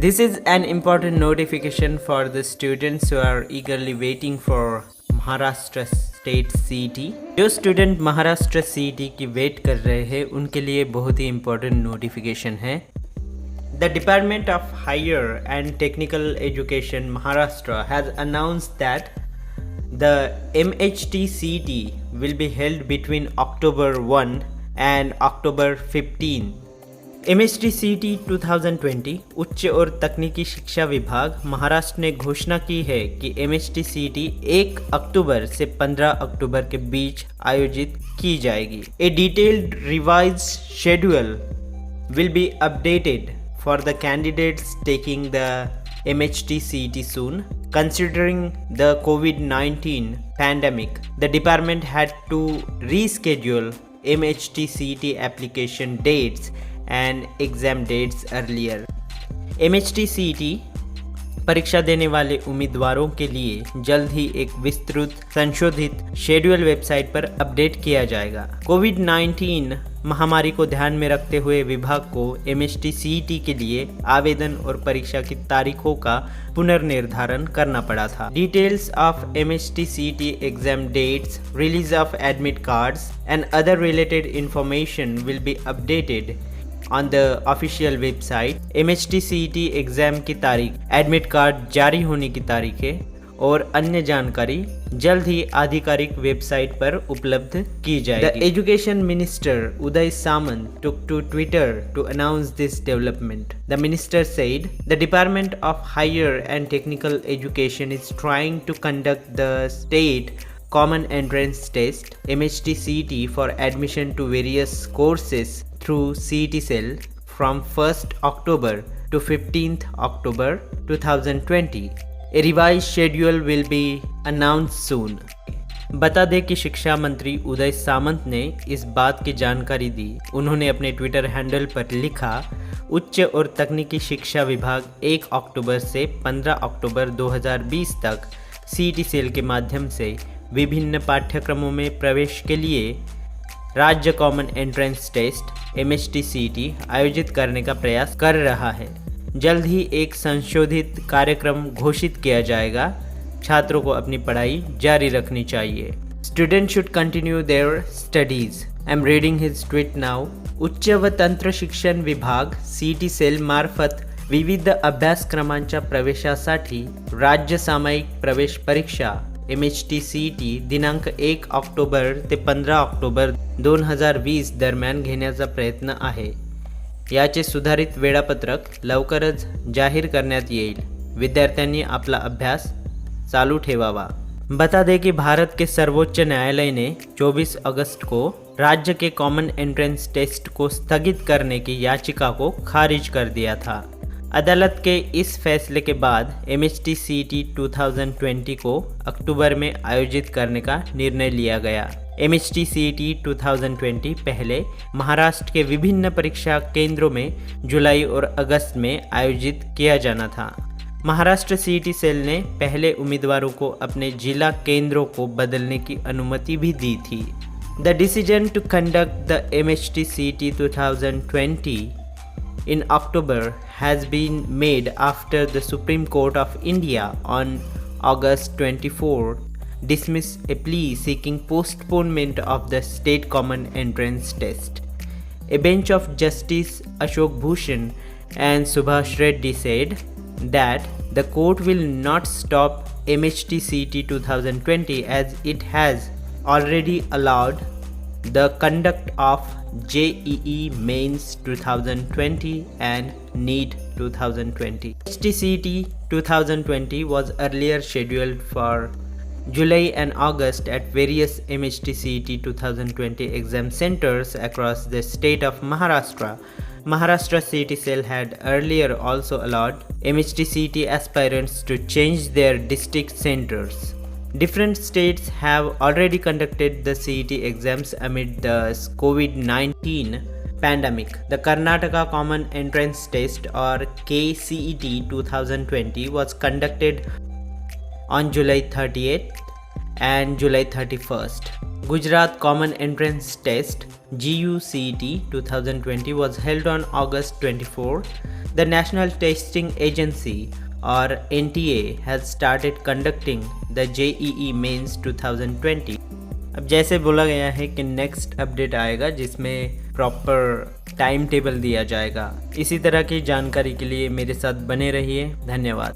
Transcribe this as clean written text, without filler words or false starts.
This is an important notification for the students who are eagerly waiting for Maharashtra State CET. जो student Maharashtra CET की wait कर रहे हैं उनके लिए बहुत ही इम्पोर्टेंट नोटिफिकेशन है. The Department of Higher and Technical Education Maharashtra has announced that the MHT CET will be held between October 1 and October 15. MHT CET 2020 उच्च और तकनीकी शिक्षा विभाग महाराष्ट्र ने घोषणा की है कि MHT CET 1 अक्टूबर से 15 अक्टूबर के बीच आयोजित की जाएगी. A detailed revised schedule will be updated for the candidates taking the MHT CET soon. Considering the COVID-19 pandemic, the department had to reschedule MHT CET application dates and exam dates earlier. MHT CET परीक्षा देने वाले उम्मीदवारों के लिए जल्द ही एक विस्तृत संशोधित शेड्यूल वेबसाइट पर अपडेट किया जाएगा. कोविड-19 महामारी को ध्यान में रखते हुए विभाग को MHT CET के लिए आवेदन और परीक्षा की तारीखों का पुनर्निर्धारण करना पड़ा था. Details of MHT CET exam dates, release of admit cards and other related information will be updated on the official website. MHT CET exam की तारीख, एडमिट कार्ड जारी होने की तारीखें और अन्य जानकारी जल्द ही आधिकारिक वेबसाइट पर उपलब्ध की जाएगी. The education minister Uday Samant took to Twitter to announce this development. The minister said the Department of Higher and Technical Education is trying to conduct the state Common Entrance Test MHT CET for admission to various courses through CET Cell from 1st October to 15th October 2020. A revised schedule will be announced soon. बता दें कि शिक्षा मंत्री उदय सामंत ने इस बात की जानकारी दी. उन्होंने अपने ट्विटर हैंडल पर लिखा, उच्च और तकनीकी शिक्षा विभाग 1 अक्टूबर से 15 अक्टूबर 2020 तक CET सेल के माध्यम से विभिन्न पाठ्यक्रमों में प्रवेश के लिए राज्य common entrance test MHT CET आयोजित करने का प्रयास कर रहा है. जल्द ही एक संशोधित कार्यक्रम घोषित किया जाएगा. छात्रों को अपनी पढ़ाई जारी रखनी चाहिए. Student should continue their studies. I am reading his tweet now. उच्च व तंत्र शिक्षण विभाग CET सेल मार्फत विविध अभ्यासक्रमांच्या प्रवेशासाठी राज्य सामायिक प्रवेश परीक्षा MHT CET दिनांक 1 ऑक्टोबर ते 15 ऑक्टोबर 2020 दरम्यान घेण्याचा प्रयत्न आहे. याचे सुधारित वेळापत्रक लवकरच जाहीर करण्यात येईल. विद्यार्थ्यांनी आपला अभ्यास चालू ठेवावा. बता दें कि भारत के सर्वोच्च न्यायालय ने 24 अगस्त को राज्य के कॉमन एंट्रेंस टेस्ट को स्थगित करने की याचिका को खारिज कर दिया था. अदालत के इस फैसले के बाद MHT CET 2020 को अक्टूबर में आयोजित करने का निर्णय लिया गया. MHT CET 2020 पहले महाराष्ट्र के विभिन्न परीक्षा केंद्रों में जुलाई और अगस्त में आयोजित किया जाना था. महाराष्ट्र CET सेल ने पहले उम्मीदवारों को अपने जिला केंद्रों को बदलने की अनुमति भी दी थी. The decision to conduct the MHT CET 2020 in October has been made after the Supreme Court of India on August 24 dismissed a plea seeking postponement of the state common entrance test. A bench of Justice Ashok Bhushan and Subhash Reddy said that the court will not stop MHT CET 2020 as it has already allowed the conduct of JEE Mains 2020 and NEET 2020. MHT CET 2020 was earlier scheduled for July and August at various MHT CET 2020 exam centers across the state of Maharashtra. Maharashtra CET Cell had earlier also allowed MHT CET aspirants to change their district centers. Different states have already conducted the CET exams amid the COVID-19 pandemic. The Karnataka Common Entrance Test or KCET 2020 was conducted on July 30th and July 31st. Gujarat Common Entrance Test GUCET 2020 was held on August 24. The National Testing Agency or NTA has started conducting the JEE Mains 2020. अब जैसे बोला गया है कि next update आएगा जिसमें proper time table दिया जाएगा। इसी तरह की जानकारी के लिए मेरे साथ बने रहिए। धन्यवाद।